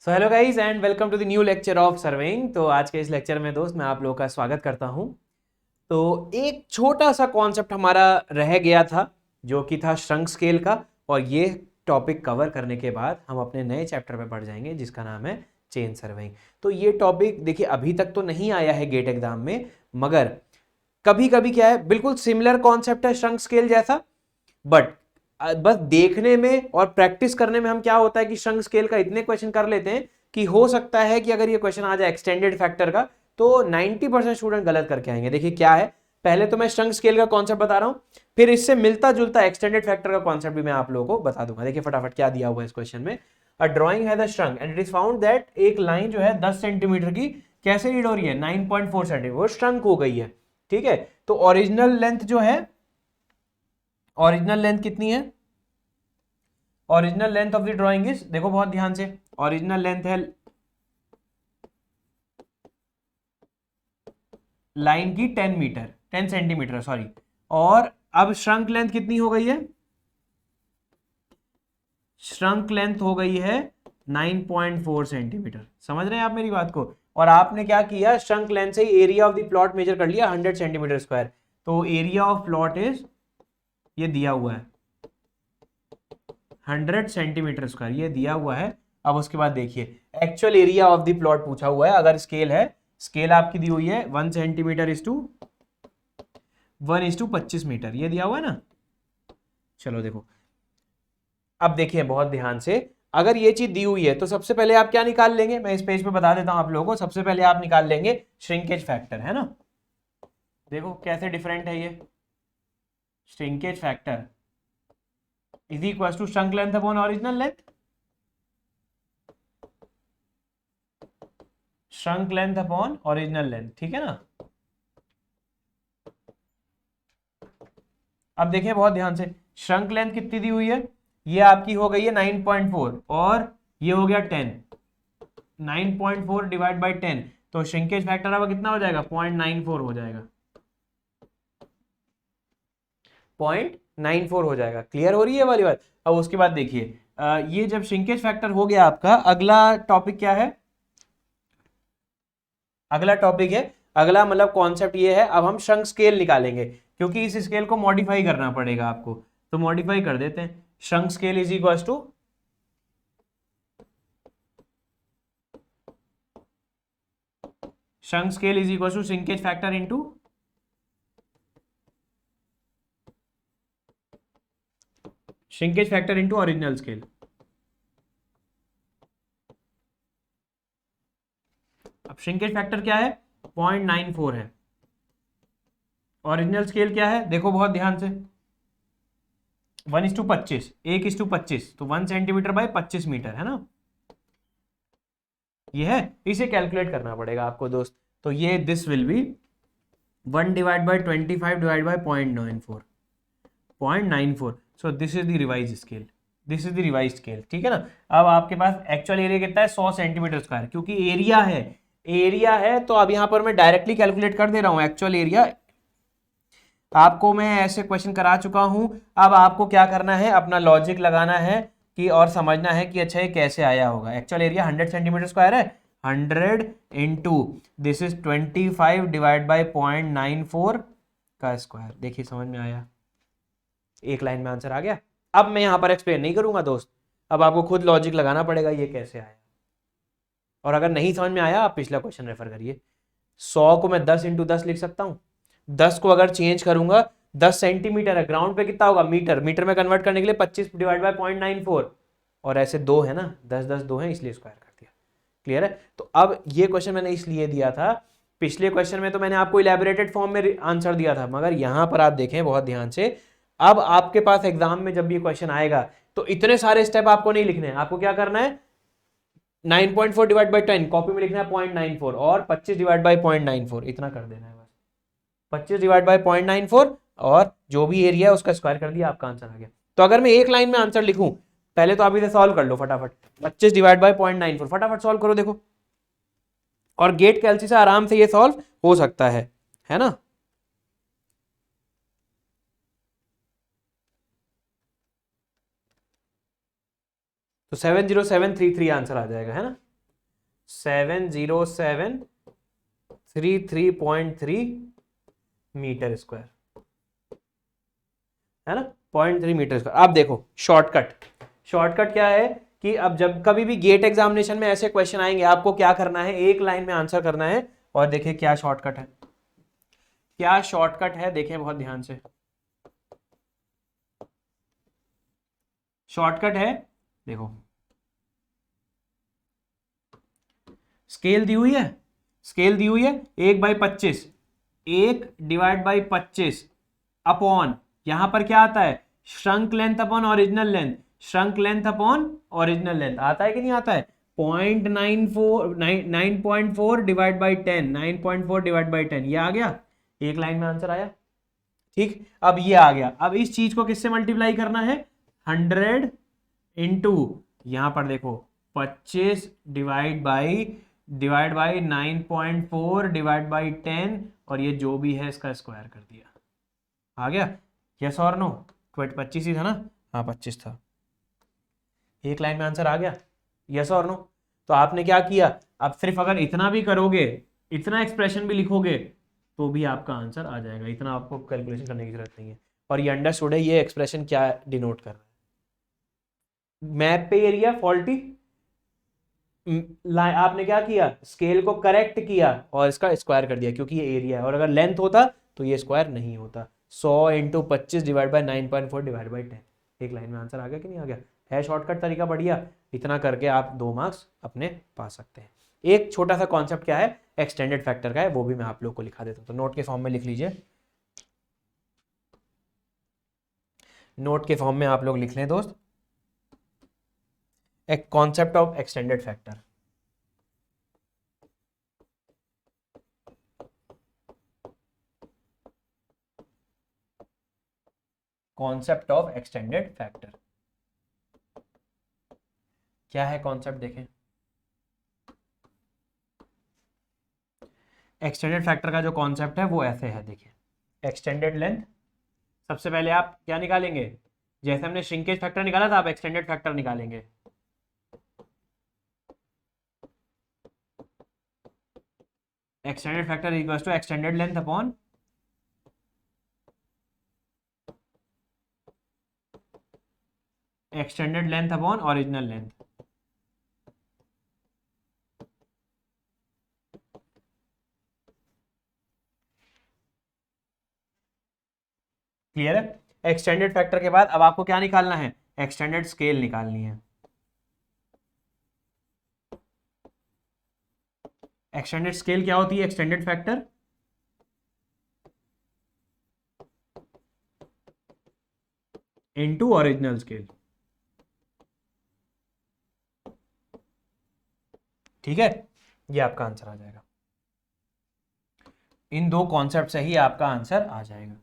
So hello guys and welcome to the new lecture of surveying. तो आज के इस लेक्चर में दोस्त मैं आप लोगों का स्वागत करता हूं। तो एक छोटा सा कॉन्सेप्ट हमारा रह गया था जो कि था श्रंक स्केल का, और ये टॉपिक कवर करने के बाद हम अपने नए चैप्टर पे बढ़ जाएंगे जिसका नाम है चेन सर्वेइंग। तो ये टॉपिक देखिए अभी तक तो नहीं आया है गेट एग्जाम में, मगर कभी कभी क्या है, बिल्कुल सिमिलर कॉन्सेप्ट है श्रंक स्केल जैसा, बट बस देखने में और प्रैक्टिस करने में हम क्या होता है कि श्रंक स्केल का इतने क्वेश्चन कर लेते हैं कि हो सकता है कि अगर ये क्वेश्चन आ जाए एक्सटेंडेड फैक्टर का तो 90% स्टूडेंट गलत करके आएंगे। देखिए क्या है, पहले तो मैं श्रंक स्केल का कॉन्सेप्ट बता रहा हूं, फिर इससे मिलता जुलता एक्सटेंडेड फैक्टर का कॉन्सेप्ट भी मैं आप लोगों को बता दूंगा। देखिए फटाफट क्या दिया हुआ है इस क्वेश्चन में। अ ड्राइंग है the shrunk and it is found that एक लाइन जो है 10 सेंटीमीटर की कैसे रीड हो रही है 9.4 सेंटीमीटर, वो श्रंक हो गई है। ठीक है, तो ओरिजिनल लेंथ जो है, ओरिजिनल लेंथ कितनी है, original length of the drawing is, देखो बहुत ध्यान से, ओरिजिनल लेंथ है लाइन की 10 मीटर 10 सेंटीमीटर सॉरी, और अब श्रंक लेंथ कितनी हो गई है, श्रंक लेंथ हो गई है 9.4 सेंटीमीटर। समझ रहे हैं आप मेरी बात को? और आपने क्या किया, श्रंक लेंथ से area of the plot measure कर लिया 100 सेंटीमीटर स्क्वायर। तो एरिया ऑफ प्लॉट इज, ये दिया हुआ है 100 सेंटीमीटर स्क्वायर, ये दिया हुआ है। अब उसके बाद देखिए actual area of the plot पूछा हुआ है। अगर स्केल है, स्केल आपकी दी हुई है 1 सेंटीमीटर इज टू 1:25 मीटर, ये दिया हुआ है ना। चलो देखो, अब देखिए बहुत ध्यान से, अगर ये चीज दी हुई है तो सबसे पहले आप क्या निकाल लेंगे, मैं इस पेज पे बता देता हूं आप लोगों को। सबसे पहले आप निकाल लेंगे श्रिंकेज फैक्टर, है ना। देखो कैसे डिफरेंट है ये, shrinkage factor is equal to shrunk length upon original length, shrunk length upon original length, ठीक है ना। अब देखिए बहुत ध्यान से, श्रंक लेंथ कितनी दी हुई है, ये आपकी हो गई है 9.4 और ये हो गया 10, 9.4 डिवाइड बाई 10, तो श्रिंकेज फैक्टर अब कितना हो जाएगा, 0.94 हो जाएगा, 0.94 हो जाएगा। क्लियर हो रही है वाली बात। अब उसके बाद देखिए ये जब श्रिंकेज फैक्टर हो गया आपका, अगला टॉपिक क्या है, अगला टॉपिक है, अगला मतलब कॉन्सेप्ट ये है, अब हम श्रंक स्केल निकालेंगे क्योंकि इस स्केल को मॉडिफाई करना पड़ेगा आपको। तो मॉडिफाई कर देते हैं, shrunk scale is equal to, shrunk scale is equal to shrinkage factor into shrinkage factor into original scale. अब श्रिंकेज फैक्टर क्या है, 0.94 है, ओरिजिनल स्केल क्या है, देखो बहुत ध्यान से, 1:25, 1:25, तो 1 सेंटीमीटर बाई 25 मीटर, है ना। ये है, इसे कैलकुलेट करना पड़ेगा आपको दोस्त। तो ये this will be 1 divide by 25 divide by 0.94, 0.94। So this is the revise scale, this is the revise scale, ठीक है ना। अब आपके पास एक्चुअल एरिया कितना है, 100 सेंटीमीटर स्क्वायर, क्योंकि एरिया है, एरिया है तो अब यहां पर मैं डायरेक्टली कैलकुलेट कर दे रहा हूं एक्चुअल एरिया। आपको मैं ऐसे क्वेश्चन करा चुका हूं, अब आपको क्या करना है, अपना लॉजिक लगाना है कि और समझना है कि अच्छा ये कैसे आया होगा। एक्चुअल एरिया 100 सेंटीमीटर स्क्वायर है, 100 into this is 25 divide by 0.94 का स्क्वायर। देखिए समझ में आया, एक लाइन में आंसर आ गया। अब मैं यहां पर एक्सप्लेन नहीं करूंगा दोस्त, अब आपको खुद लॉजिक लगाना पड़ेगा ये कैसे आया। और अगर नहीं समझ में आया आप पिछला क्वेश्चन रेफर करिए। 100 को मैं 10 × 10 लिख सकता हूं, 10 को अगर चेंज करूंगा, 10 सेंटीमीटर है, ग्राउंड पे कितना होगा मीटर, मीटर में कन्वर्ट करने के लिए 25 डिवाइड बाय 0.94, और ऐसे दो है ना, 10 10 दो है इसलिए स्क्वायर कर दिया। क्लियर है। तो अब ये क्वेश्चन मैंने इसलिए दिया था, पिछले क्वेश्चन में तो मैंने आपको इलेबोरेटेड फॉर्म में आंसर दिया था, मगर यहां पर आप देखें बहुत ध्यान से, अब आपके पास एग्जाम में जब ये क्वेश्चन आएगा तो इतने सारे स्टेप आपको नहीं लिखने हैं। आपको क्या करना है, 9.4 डिवाइड बाई 10 कॉपी में लिखना है 0.94, और 25 डिवाइड बाई 0.94, इतना कर देना है बस। 25 डिवाइड बाई 0.94 और जो भी एरिया है उसका स्क्वायर कर दिया, आपका आंसर आ गया। तो अगर मैं एक लाइन में आंसर लिखूं, पहले तो आप इसे सॉल्व कर लो फटाफट, 25 डिवाइड बाई 0.94 फटाफट सॉल्व करो देखो, और गेट कैलसी से आराम से ये सॉल्व हो सकता है ना। तो 70733 आंसर आ जाएगा, है ना। 70733.3 मीटर स्क्वायर, है ना, 0.3 मीटर स्क्वायर। अब देखो शॉर्टकट क्या है कि अब जब कभी भी गेट एग्जामिनेशन में ऐसे क्वेश्चन आएंगे, आपको क्या करना है, एक लाइन में आंसर करना है। और देखिए क्या शॉर्टकट है, क्या शॉर्टकट है, देखें बहुत ध्यान से। शॉर्टकट है, देखो स्केल दी हुई है, 1/25, 1/25 अपॉन, यहां पर क्या आता है, shrunk length upon original length, shrunk length upon original length आता है कि नहीं आता है, 9.4 डिवाइड बाई 10, 9.4 डिवाइड बाई 10, ये आ गया, एक लाइन में आंसर आया। ठीक, अब ये आ गया। अब इस चीज को किससे मल्टीप्लाई करना है, 100 इंटू, यहां पर देखो 25 डिवाइड बाई 9.4 डिवाइड बाई 10, और ये जो भी है इसका स्क्वायर कर दिया, आ गया। यस और नो, 25 ही था ना, हाँ 25 था, एक लाइन में आंसर आ गया। यस और नो। तो आपने क्या किया, अब सिर्फ अगर इतना भी करोगे, इतना एक्सप्रेशन भी लिखोगे, तो भी आपका आंसर आ जाएगा, इतना आपको कैलकुलेशन करने की जरूरत नहीं है। और ये अंडरस्टूड है, ये एक्सप्रेशन क्या डिनोट कर रहा है, मैप पे एरिया फॉल्टी, आपने क्या किया, स्केल को करेक्ट किया और इसका स्क्वायर कर दिया, क्योंकि ये एरिया है, और अगर लेंथ होता तो ये स्क्वायर नहीं होता। 100 into 25 divide by 9.4 divide by 10, एक लाइन में आंसर आ गया कि नहीं आ गया। है शॉर्टकट तरीका बढ़िया, इतना करके आप 2 मार्क्स अपने पा सकते हैं। एक छोटा सा कॉन्सेप्ट क्या है, एक्सटेंडेड फैक्टर का है, वो भी मैं आप लोग को लिखा देता हूँ, तो नोट के फॉर्म में लिख लीजिए, नोट के फॉर्म में आप लोग लिख लें दोस्त, एक concept of extended factor. Concept of extended factor क्या है, कॉन्सेप्ट देखें। एक्सटेंडेड फैक्टर का जो कॉन्सेप्ट है वो ऐसे है, देखिए, एक्सटेंडेड लेंथ, सबसे पहले आप क्या निकालेंगे, जैसे हमने श्रिंकेज फैक्टर निकाला था, आप एक्सटेंडेड फैक्टर निकालेंगे। Extended factor equals to extended length upon extended length upon original length. Clear है। एक्सटेंडेड फैक्टर के बाद अब आपको क्या निकालना है, एक्सटेंडेड स्केल निकालनी है। एक्सटेंडेड स्केल क्या होती है, extended factor into original scale, ठीक है, ये आपका आंसर आ जाएगा। इन 2 कॉन्सेप्ट से ही आपका आंसर आ जाएगा।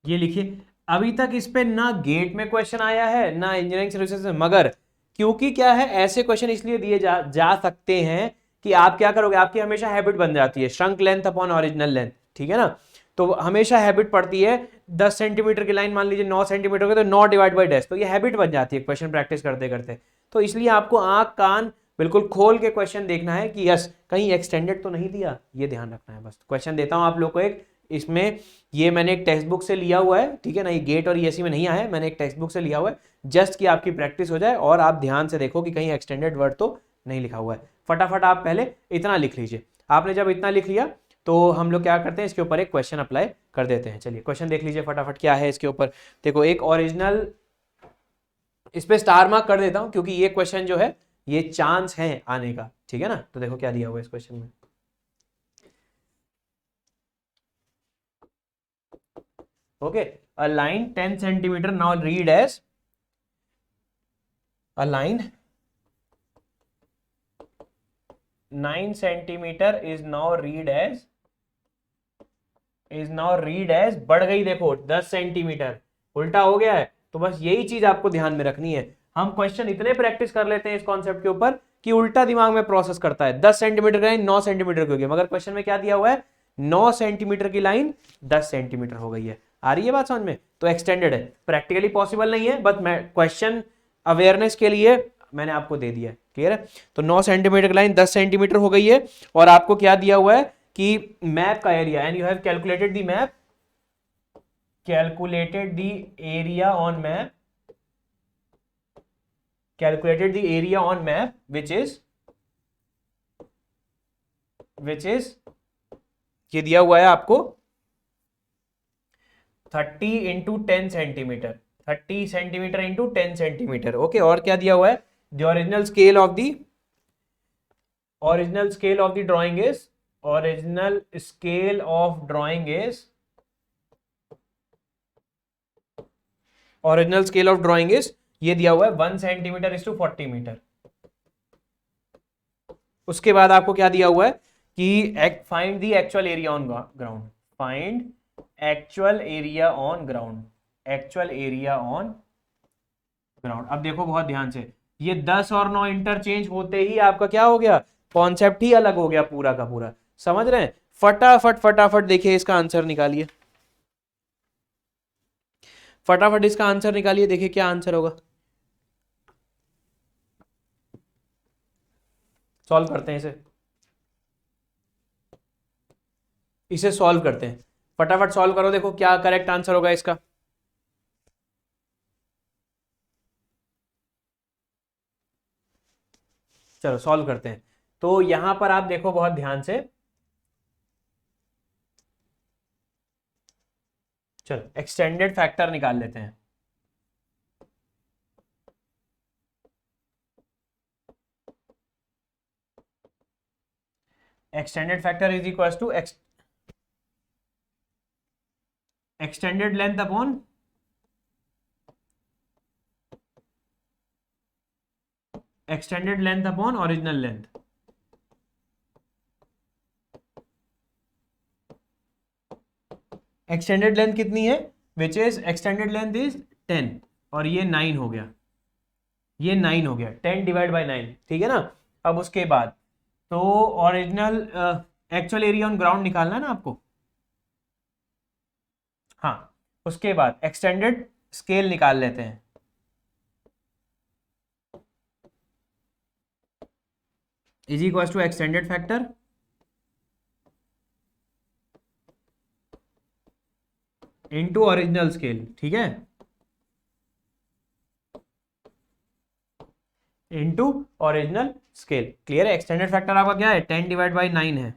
ये लिखिए, अभी तक इस पे ना गेट में क्वेश्चन आया है ना इंजीनियरिंग सर्विसेज में, मगर क्योंकि क्या है, ऐसे क्वेश्चन इसलिए दिए जा सकते हैं कि आप क्या करोगे, आपकी हमेशा हैबिट बन जाती है, shrunk length upon original length, ठीक है ना, तो हमेशा हैबिट पड़ती है, 10 सेंटीमीटर की लाइन मान लीजिए 9 सेंटीमीटर की, तो 9 डिवाइड बाई 10, तो ये हैबिट बन जाती है क्वेश्चन प्रैक्टिस करते करते। तो इसलिए आपको आंख कान बिल्कुल खोल के क्वेश्चन देखना है कि यस कहीं एक्सटेंडेड तो नहीं दिया, ये ध्यान रखना है। बस क्वेश्चन देता हूं आप लोग को एक, इसमें ये मैंने एक टेक्स्ट बुक से लिया हुआ है, ठीक है ना, ये गेट और ईएससी में नहीं आया है, मैंने एक टेक्स्ट बुक से लिया हुआ है, जस्ट कि आपकी प्रैक्टिस हो जाए और आप ध्यान से देखो कि कहीं एक्सटेंडेड वर्ड तो नहीं लिखा हुआ है। फटाफट आप पहले इतना लिख लीजिए। आपने जब इतना लिख लिया तो हम लोग क्या करते हैं, इसके ऊपर एक क्वेश्चन अप्लाई कर देते हैं। चलिए क्वेश्चन देख लीजिए फटाफट, क्या है इसके ऊपर। देखो एक ओरिजिनल, इस पे स्टार मार्क कर देता हूं क्योंकि ये क्वेश्चन जो है ये चांस है आने का, ठीक है ना। तो देखो क्या दिया हुआ है इस क्वेश्चन में, okay, a line 10 centimeter now read as a line 9 centimeter is now read as बढ़ गई, देखो 10 सेंटीमीटर उल्टा हो गया है। तो बस यही चीज आपको ध्यान में रखनी है। हम क्वेश्चन इतने प्रैक्टिस कर लेते हैं इस कॉन्सेप्ट के ऊपर कि उल्टा दिमाग में प्रोसेस करता है, 10 सेंटीमीटर की लाइन 9 सेंटीमीटर की हो गई, मगर क्वेश्चन में क्या दिया हुआ है, 9 सेंटीमीटर की लाइन 10 सेंटीमीटर हो गई है। आ रही है बात समझ में। तो एक्सटेंडेड है, प्रैक्टिकली पॉसिबल नहीं है, बट मैं क्वेश्चन अवेयरनेस के लिए मैंने आपको दे दिया है, क्लियर है। तो 9 सेंटीमीटर की लाइन 10 सेंटीमीटर हो गई है, और आपको क्या दिया हुआ है कि मैप का area, and you have calculated the map, calculated the area on map, calculated the area on map which is ये दिया हुआ है आपको 30 into 10 centimetre, 30 centimetre into 10 centimetre, okay. और क्या दिया हुआ है, the original scale of the drawing is, original scale of drawing is, original scale of drawing is, ये दिया हुआ है 1 सेंटीमीटर इज टू 40 मीटर। उसके बाद आपको क्या दिया हुआ है कि find the actual area on ground, find actual area on ground, actual area on ground. अब देखो बहुत ध्यान से, ये 10 और 9 इंटरचेंज होते ही आपका क्या हो गया, कॉन्सेप्ट ही अलग हो गया पूरा का पूरा, समझ रहे हैं। फटाफट फटाफट देखिए इसका आंसर निकालिए, फटाफट इसका आंसर निकालिए, देखिए क्या आंसर होगा। सॉल्व करते हैं इसे सॉल्व करते हैं, फटाफट सॉल्व करो, देखो क्या करेक्ट आंसर होगा इसका। चलो सॉल्व करते हैं। तो यहां पर आप देखो बहुत ध्यान से, चलो एक्सटेंडेड फैक्टर निकाल लेते हैं। Extended factor is equal to extended length upon original length. Extended length कितनी है, which is extended length is 10, और ये 9 हो गया, ये 9 हो गया, 10 डिवाइड बाई 9, ठीक है ना। अब उसके बाद तो original actual area on ground निकालना है ना आपको, हाँ। उसके बाद एक्सटेंडेड स्केल निकाल लेते हैं, is equal to extended factor into original scale, ठीक है, इनटू ओरिजिनल स्केल, क्लियर है। एक्सटेंडेड फैक्टर आपका क्या है, 10 डिवाइड बाई 9 है,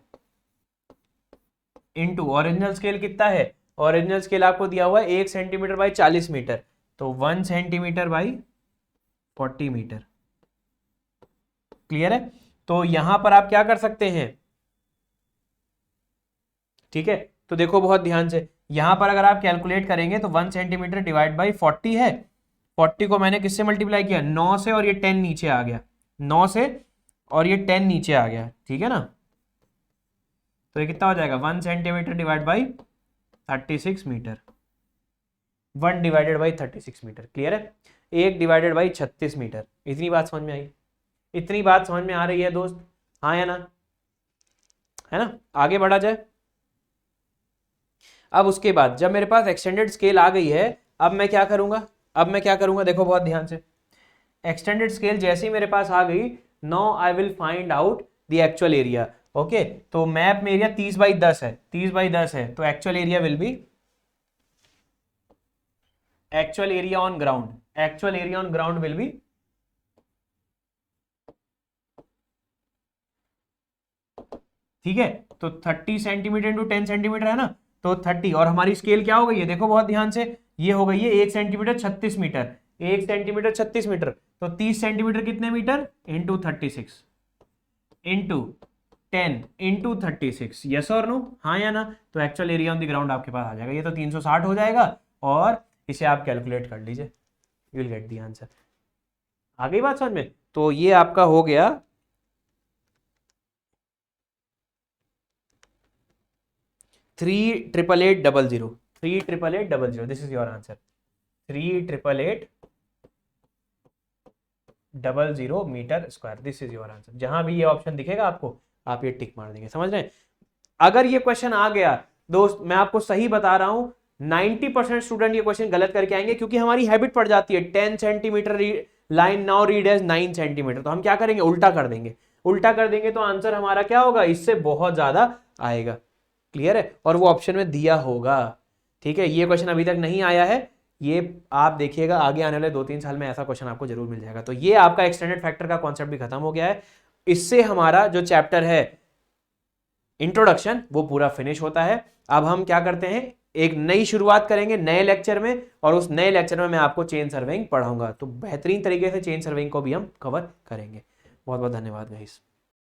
इनटू ओरिजिनल स्केल कितना है, ओरिजिनल स्केल आपको दिया हुआ है 1 सेंटीमीटर बाई 40 मीटर, तो 1 सेंटीमीटर बाई 40 मीटर, क्लियर है। तो यहां पर आप क्या कर सकते हैं, ठीक है। तो देखो बहुत ध्यान से, यहां पर अगर आप कैलकुलेट करेंगे तो 1 सेंटीमीटर डिवाइड बाई 40 है, 40 को मैंने किससे मल्टीप्लाई किया, 9 से, और ये 10 नीचे आ गया, 9 से और ये 10 नीचे आ गया, ठीक है ना। तो ये कितना हो जाएगा, 1 centimetre divide by 36 metre, 1 divided by 36 metre, clear है। 1 डिवाइडेड बाई 36 मीटर, इतनी बात समझ में आई, इतनी बात समझ में आ रही है दोस्त, हाँ या ना, है ना। आगे बढ़ा जाए। अब उसके बाद जब मेरे पास एक्सटेंडेड स्केल आ गई है, अब मैं क्या करूंगा, देखो बहुत ध्यान से, एक्सटेंडेड स्केल जैसे ही मेरे पास आ गई, now I will find out the actual area, okay. तो मैप में एरिया 30 बाई 10 है, 30 बाई 10 है, तो actual area will be, actual area on ground will be, ठीक है। तो 30 सेंटीमीटर इंटू 10 सेंटीमीटर है ना, तो 30, और हमारी स्केल क्या हो गई है, देखो बहुत ध्यान से, ये हो गई है 1 सेंटीमीटर 36 मीटर, 1 सेंटीमीटर 36 मीटर, तो 30 सेंटीमीटर कितने metre, into 36 into 10 into 36, yes और नो, हाँ या ना। तो actual area on the ground आपके पास आ जाएगा, ये तो 360 हो जाएगा, और इसे आप कैलकुलेट कर लीजिए, you will get the answer. आ गई बात समझ में। तो ये आपका हो गया 38880, 38880, this is your answer, 38880 metre square, this is your answer. जहां भी ये ऑप्शन दिखेगा आपको, आप ये टिक मार देंगे, समझ रहे हैं। अगर ये क्वेश्चन आ गया दोस्त, मैं आपको सही बता रहा हूं, 90% स्टूडेंट ये क्वेश्चन गलत करके आएंगे, क्योंकि हमारी हैबिट पड़ जाती है 10 centimetre line now read as 9 centimetre, तो हम क्या करेंगे, उल्टा कर देंगे, उल्टा कर देंगे तो आंसर हमारा क्या होगा, इससे बहुत ज्यादा आएगा। क्लियर है, और वो ऑप्शन में दिया होगा। ठीक है, ये क्वेश्चन अभी तक नहीं आया है, ये आप देखिएगा आगे आने वाले 2-3 साल में ऐसा क्वेश्चन आपको जरूर मिल जाएगा। तो ये आपका एक्सटेंडेड फैक्टर का कॉन्सेप्ट भी खत्म हो गया है। इससे हमारा जो चैप्टर है इंट्रोडक्शन वो पूरा फिनिश होता है। अब हम क्या करते हैं, एक नई शुरुआत करेंगे नए लेक्चर में, और उस नए लेक्चर में मैं आपको चेन सर्वेइंग पढ़ाऊंगा, तो बेहतरीन तरीके से चेन सर्वेइंग को भी हम कवर करेंगे। बहुत बहुत धन्यवाद गाइस।